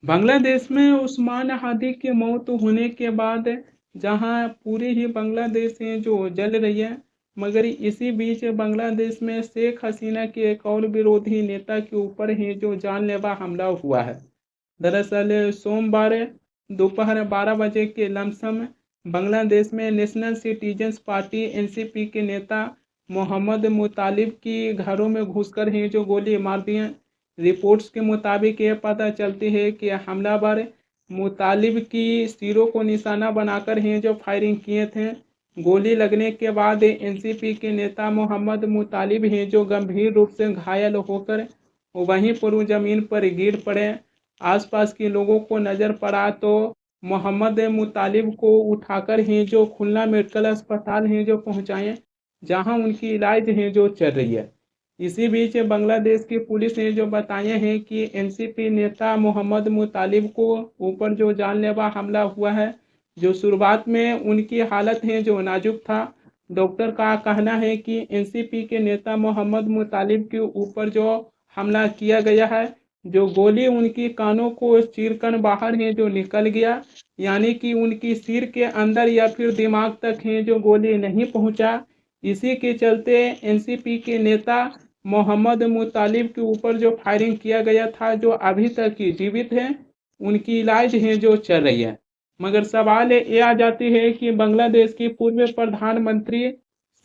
बांग्लादेश में उस्मान हादी की मौत होने के बाद जहां पूरे ही बांग्लादेश है जो जल रही है, मगर इसी बीच बांग्लादेश में शेख हसीना के एक और विरोधी नेता के ऊपर है जो जानलेवा हमला हुआ है। दरअसल सोमवार दोपहर 12 बजे के लमसम बांग्लादेश में नेशनल सिटीजन्स पार्टी एनसीपी के नेता मोहम्मद मुतालिब की घरों में घुसकर ही जो गोली मार दी हैं। रिपोर्ट्स के मुताबिक ये पता चलती है कि हमलावर मुतालिब की सिरों को निशाना बनाकर ही जो फायरिंग किए थे। गोली लगने के बाद एनसीपी के नेता मोहम्मद मुतालिब हैं जो गंभीर रूप से घायल होकर वहीं पर जमीन पर गिर पड़े। आसपास के लोगों को नज़र पड़ा तो मोहम्मद मुतालिब को उठाकर ही जो खुलना मेडिकल अस्पताल है जो पहुंचाएं, जहां उनकी इलाज है जो चल रही है। इसी बीच बांग्लादेश की पुलिस ने जो बताया है कि एनसीपी नेता मोहम्मद मुतालिब को ऊपर जो जानलेवा हमला हुआ है, जो शुरुआत में उनकी हालत है जो नाजुक था। डॉक्टर का कहना है कि एनसीपी के नेता मोहम्मद मुतालिब के ऊपर जो हमला किया गया है, जो गोली उनकी कानों को चीरकर बाहर है जो निकल गया, यानी कि उनकी सिर के अंदर या फिर दिमाग तक है जो गोली नहीं पहुंचा। इसी के चलते एनसीपी के नेता मोहम्मद मुतालिब के ऊपर जो फायरिंग किया गया था, जो अभी तक ही जीवित है, उनकी इलाज है जो चल रही है। मगर सवाल ये आ जाती है कि बांग्लादेश की पूर्व प्रधानमंत्री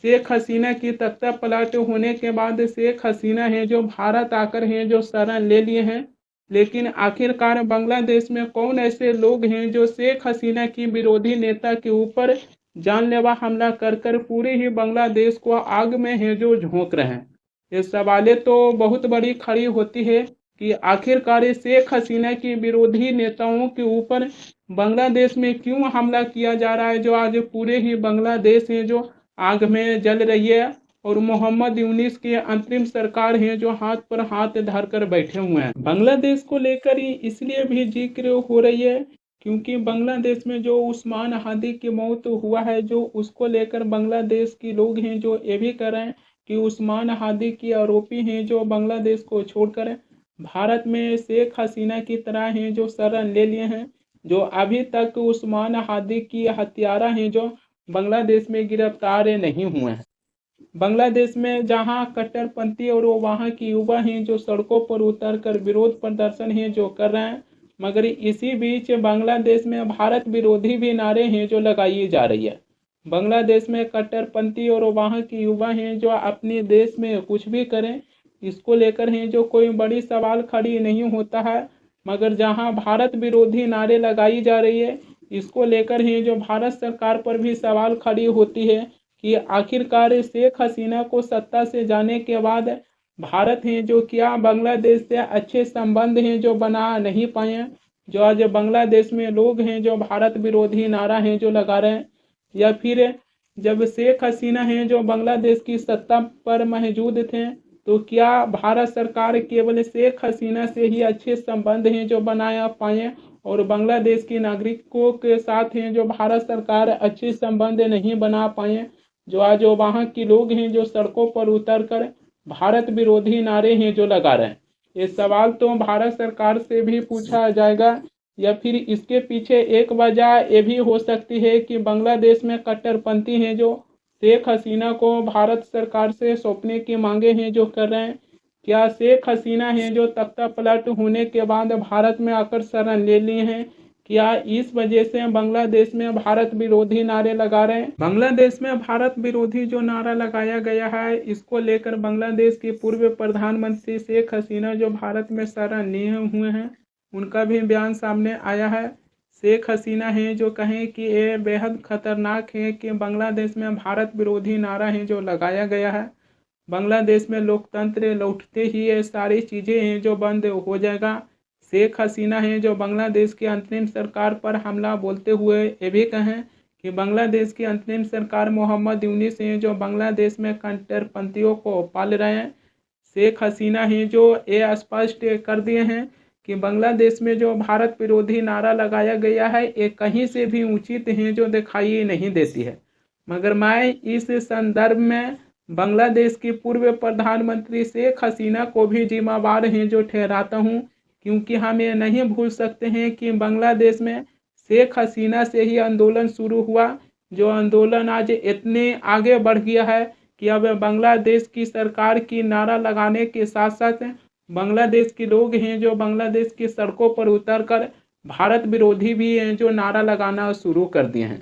शेख हसीना की तख्ता पलट होने के बाद शेख हसीना है जो भारत आकर हैं जो शरण ले लिए हैं। लेकिन आखिरकार बांग्लादेश में कौन ऐसे लोग हैं जो शेख हसीना की विरोधी नेता के ऊपर जानलेवा हमला कर कर पूरे ही बांग्लादेश को आग में है जो झोंक रहे हैं। ये सवालें तो बहुत बड़ी खड़ी होती है कि आखिरकार शेख हसीना की विरोधी नेताओं के ऊपर बांग्लादेश में क्यों हमला किया जा रहा है, जो आज पूरे ही बांग्लादेश है जो आग में जल रही है। और मोहम्मद यूनिस की अंतरिम सरकार है जो हाथ पर हाथ धरकर बैठे हुए हैं। बांग्लादेश को लेकर ही इसलिए भी जिक्र हो रही है क्योंकि बांग्लादेश में जो उस्मान हादी की मौत हुआ है, जो उसको लेकर बांग्लादेश के लोग हैं जो ये भी कर रहे हैं कि उस्मान हादी की आरोपी हैं जो बांग्लादेश को छोड़कर भारत में शेख हसीना की तरह हैं जो शरण ले लिए हैं, जो अभी तक उस्मान हादी की हत्यारा हैं जो बांग्लादेश में गिरफ्तार नहीं हुए हैं। बांग्लादेश में जहां कट्टरपंथी और वहां की युवा हैं जो सड़कों पर उतरकर विरोध प्रदर्शन है जो कर रहे हैं, मगर इसी बीच बांग्लादेश में भारत विरोधी भी नारे हैं जो लगाई जा रही है। बांग्लादेश में कट्टरपंथी और वहां की युवा हैं जो अपने देश में कुछ भी करें, इसको लेकर हैं जो कोई बड़ी सवाल खड़ी नहीं होता है। मगर जहां भारत विरोधी नारे लगाई जा रही है, इसको लेकर हैं जो भारत सरकार पर भी सवाल खड़ी होती है कि आखिरकार शेख हसीना को सत्ता से जाने के बाद भारत है जो क्या बांग्लादेश से अच्छे संबंध हैं जो बना नहीं पाए, जो आज बांग्लादेश में लोग हैं जो भारत विरोधी नारा हैं जो लगा रहे हैं, या फिर जब शेख हसीना हैं जो बांग्लादेश की सत्ता पर मौजूद थे तो क्या भारत सरकार केवल शेख हसीना से ही अच्छे संबंध हैं जो बनाया पाए और बांग्लादेश के नागरिकों के साथ हैं जो भारत सरकार अच्छे संबंध नहीं बना पाए, जो आज वहाँ के लोग हैं जो सड़कों पर उतर कर भारत विरोधी नारे हैं जो लगा रहे हैं। ये सवाल तो भारत सरकार से भी पूछा जाएगा, या फिर इसके पीछे एक वजह ये भी हो सकती है कि बांग्लादेश में कट्टरपंथी हैं जो शेख हसीना को भारत सरकार से सौंपने की मांगे हैं जो कर रहे हैं। क्या शेख हसीना हैं जो तख्ता पलट होने के बाद भारत में आकर शरण ले लिए हैं, क्या इस वजह से बांग्लादेश में भारत विरोधी नारे लगा रहे हैं? बांग्लादेश में भारत विरोधी जो नारा लगाया गया है, इसको लेकर बांग्लादेश की पूर्व प्रधानमंत्री शेख हसीना जो भारत में शरण लिए हुए हैं, उनका भी बयान सामने आया है। शेख हसीना हैं जो कहें कि ये बेहद खतरनाक है कि बांग्लादेश में भारत विरोधी नारा है जो लगाया गया है। बांग्लादेश में लोकतंत्र लौटते ही ये सारी चीज़ें हैं जो बंद हो जाएगा। शेख हसीना हैं जो बांग्लादेश की अंतरिम सरकार पर हमला बोलते हुए ये भी कहें कि बांग्लादेश की अंतरिम सरकार मोहम्मद यूनिस हैं जो बांग्लादेश में कट्टरपंथियों को पाल रहे हैं। शेख हसीना हैं जो ये स्पष्ट कर दिए हैं कि बांग्लादेश में जो भारत विरोधी नारा लगाया गया है ये कहीं से भी उचित है जो दिखाई नहीं देती है। मगर मैं इस संदर्भ में बांग्लादेश की पूर्व प्रधानमंत्री शेख हसीना को भी जिम्मेवार हैं जो ठहराता हूँ क्योंकि हम ये नहीं भूल सकते हैं कि बांग्लादेश में शेख हसीना से ही आंदोलन शुरू हुआ, जो आंदोलन आज इतने आगे बढ़ गया है कि अब बांग्लादेश की सरकार की नारा लगाने के साथ साथ बांग्लादेश के लोग हैं जो बांग्लादेश की सड़कों पर उतरकर भारत विरोधी भी हैं जो नारा लगाना शुरू कर दिए हैं।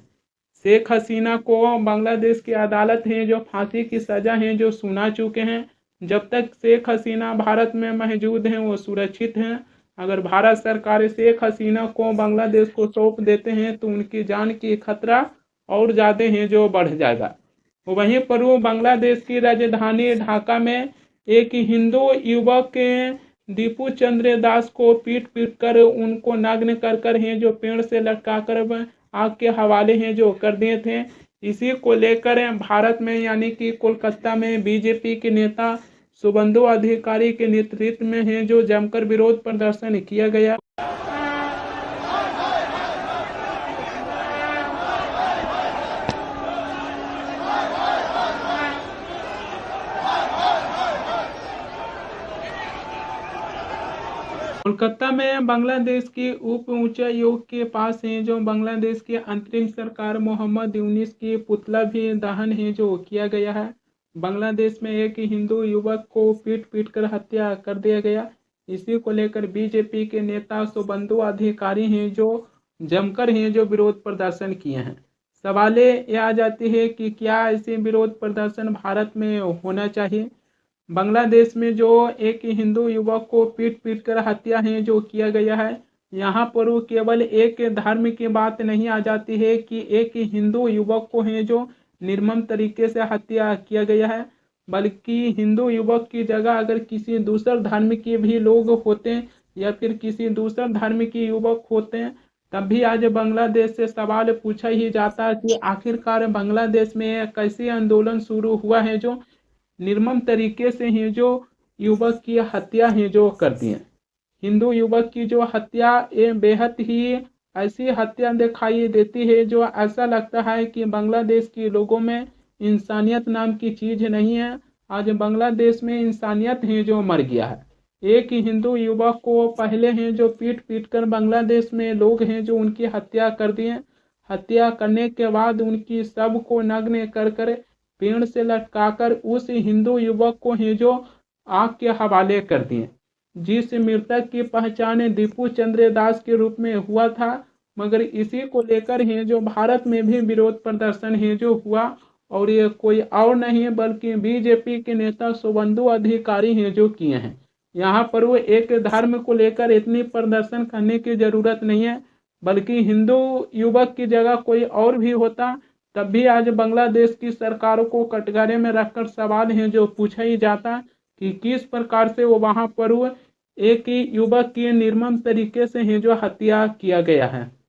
शेख हसीना को बांग्लादेश की अदालत है जो फांसी की सज़ा है जो सुना चुके हैं। जब तक शेख हसीना भारत में मौजूद हैं वो सुरक्षित हैं। अगर भारत सरकार शेख हसीना को बांग्लादेश को सौंप देते हैं तो उनकी जान की खतरा और ज़्यादा है जो बढ़ जाएगा। वहीं पर वो बांग्लादेश की राजधानी ढाका में एक हिंदू युवक दीपू चंद्र दास को पीट पीट कर उनको नग्न कर हैं जो पेड़ से लटका कर आग के हवाले हैं जो कर दिए थे। इसी को लेकर भारत में यानी कि कोलकाता में बीजेपी के नेता शुभेंदु अधिकारी के नेतृत्व में है जो जमकर विरोध प्रदर्शन किया गया। कोलकाता में बांग्लादेश की उप उच्चायोग के पास है जो बांग्लादेश की अंतरिम सरकार मोहम्मद यूनिस की पुतला भी दहन है जो किया गया है। बांग्लादेश में एक हिंदू युवक को पीट पीट कर हत्या कर दिया गया। इसी को लेकर बीजेपी के नेता शुभेंदु अधिकारी हैं जो जमकर हैं जो विरोध प्रदर्शन किए हैं। सवाल ये आ जाती है कि क्या ऐसे विरोध प्रदर्शन भारत में होना चाहिए। बांग्लादेश में जो एक हिंदू युवक को पीट पीट कर हत्या है जो किया गया है, यहाँ पर वो केवल एक धर्म की बात नहीं आ जाती है कि एक हिंदू युवक को है जो निर्मम तरीके से हत्या किया गया है, बल्कि हिंदू युवक की जगह अगर किसी दूसरे धर्म के भी लोग होते हैं या फिर किसी दूसरे धर्म के युवक होते हैं तब भी आज बांग्लादेश से सवाल पूछा ही जाता कि आखिरकार बांग्लादेश में कैसे आंदोलन शुरू हुआ है जो निर्मम तरीके से ही जो युवक की हत्या है जो कर दी है। हिंदू युवक की जो हत्या ये बेहद ही ऐसी हत्या दिखाई देती है जो ऐसा लगता है कि बांग्लादेश के लोगों में इंसानियत नाम की चीज़ नहीं है। आज बांग्लादेश में इंसानियत है जो मर गया है। एक हिंदू युवक को पहले हैं जो पीट पीट कर बांग्लादेश में लोग हैं जो उनकी हत्या कर दिए। हत्या करने के बाद उनकी शव को नग्न कर कर पेड़ से लटकाकर उस हिंदू युवक को ही जो आग के हवाले कर दिए। जिस मृतक की पहचान दीपू चंद्र दास के रूप में हुआ था, मगर इसी को लेकर ही जो भारत में भी विरोध प्रदर्शन है जो हुआ और ये कोई और नहीं बल्कि बीजेपी के नेता शुभेंदु अधिकारी हैं जो किए हैं। यहाँ पर वो एक धर्म को लेकर इतनी प्रदर्शन करने की जरूरत नहीं है, बल्कि हिंदू युवक की जगह कोई और भी होता तब भी आज बांग्लादेश की सरकारों को कटघरे में रखकर सवाल है जो पूछा ही जाता कि किस प्रकार से वो वहाँ पर एक ही युवक की निर्मम तरीके से है जो हत्या किया गया है।